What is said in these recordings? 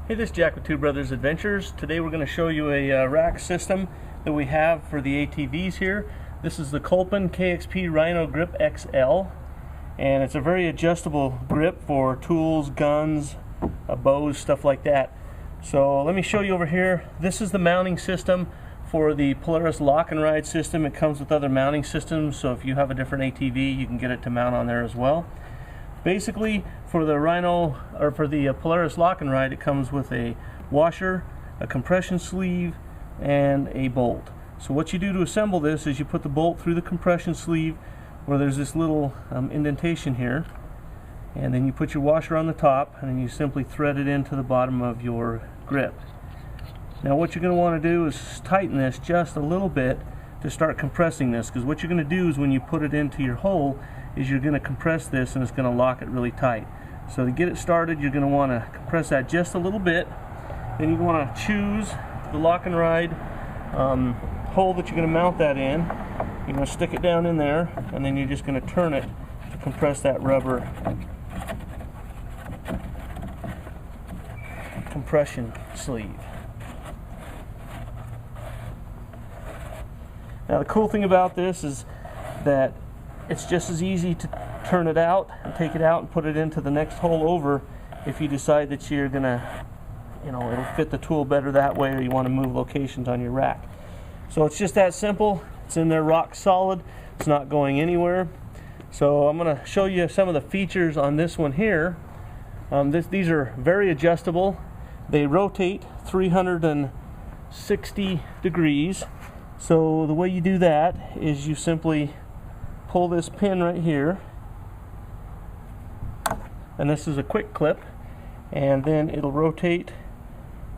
Hey, this is Jack with Two Brothers Adventures. Today we're going to show you a rack system that we have for the ATVs here. This is the Kolpin KXP Rhino Grip XL, and it's a very adjustable grip for tools, guns, bows, stuff like that. So let me show you over here. This is the mounting system for the Polaris lock and ride system. It comes with other mounting systems, so if you have a different ATV you can get it to mount on there as well. Basically, for the Rhino, or for the Polaris lock and ride, it comes with a washer, a compression sleeve, and a bolt. So what you do to assemble this is you put the bolt through the compression sleeve where there's this little indentation here, and then you put your washer on the top, and then you simply thread it into the bottom of your grip. Now what you're going to want to do is tighten this just a little bit to start compressing this, because what you're going to do is when you put it into your hole is you're going to compress this and it's going to lock it really tight. So to get it started, you're going to want to compress that just a little bit. Then you want to choose the lock and ride hole that you're going to mount that in. You're going to stick it down in there, and then you're just going to turn it to compress that rubber compression sleeve. Now the cool thing about this is that it's just as easy to turn it out and take it out and put it into the next hole over if you decide that you're gonna, it'll fit the tool better that way, or you want to move locations on your rack. So it's just that simple. It's in there rock solid. It's not going anywhere. So I'm going to show you some of the features on this one here. These are very adjustable. They rotate 360 degrees. So the way you do that is you simply pull this pin right here, and this is a quick clip, and then it'll rotate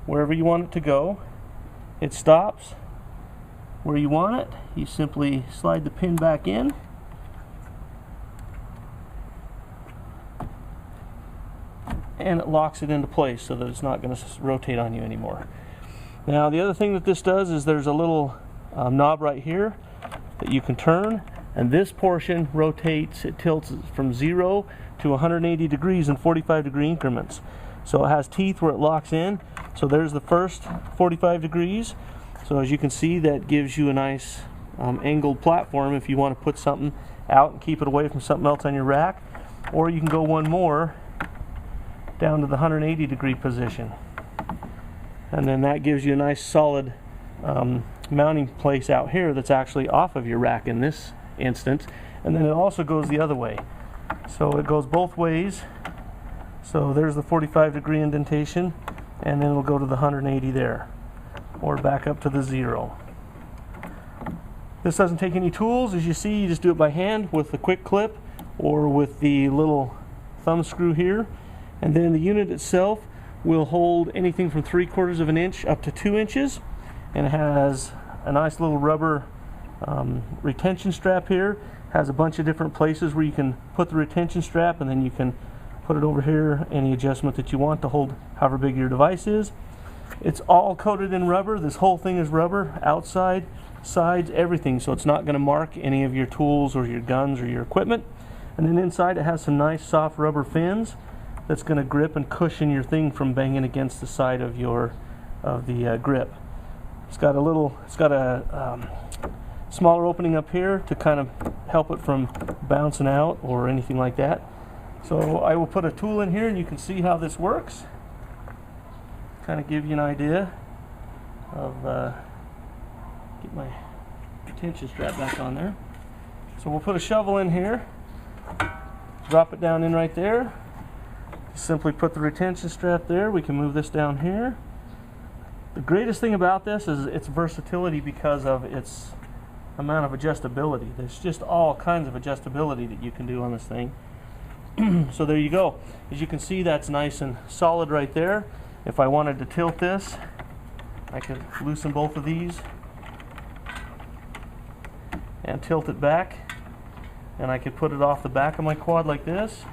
wherever you want it to go. It stops where you want it. You simply slide the pin back in, and it locks it into place so that it's not going to rotate on you anymore. Now the other thing that this does is there's a little knob right here that you can turn, and this portion rotates, it tilts from 0 to 180 degrees in 45-degree increments. So it has teeth where it locks in. So there's the first 45 degrees. So as you can see, that gives you a nice angled platform if you want to put something out and keep it away from something else on your rack. Or you can go one more down to the 180 degree position. And then that gives you a nice solid mounting place out here that's actually off of your rack in this instance. And then it also goes the other way. So it goes both ways. So there's the 45-degree indentation, and then it'll go to the 180 there, or back up to the 0. This doesn't take any tools. As you see, you just do it by hand with the quick clip or with the little thumb screw here. And then the unit itself will hold anything from 3/4 of an inch up to 2 inches, and it has a nice little rubber retention strap here. Has a bunch of different places where you can put the retention strap, and then you can put it over here, any adjustment that you want to hold however big your device is. It's all coated in rubber. This whole thing is rubber, outside, sides, everything, so it's not going to mark any of your tools or your guns or your equipment. And then inside it has some nice soft rubber fins that's going to grip and cushion your thing from banging against the side of the grip. It's got a smaller opening up here to kind of help it from bouncing out or anything like that. So I will put a tool in here and you can see how this works. Kind of give you an idea of, get my retention strap back on there. So we'll put a shovel in here, drop it down in right there. Simply put the retention strap there. We can move this down here. The greatest thing about this is its versatility because of its amount of adjustability. There's just all kinds of adjustability that you can do on this thing. So there you go. As you can see, that's nice and solid right there. If I wanted to tilt this, I could loosen both of these and tilt it back, and I could put it off the back of my quad like this,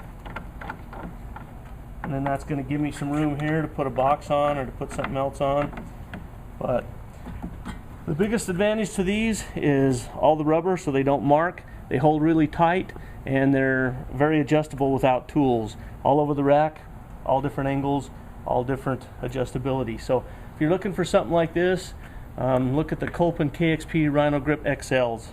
and then that's going to give me some room here to put a box on or to put something else on. But the biggest advantage to these is all the rubber, so they don't mark. They hold really tight, and they're very adjustable without tools. All over the rack, all different angles, all different adjustability. So if you're looking for something like this, look at the Kolpin KXP Rhino Grip XLs.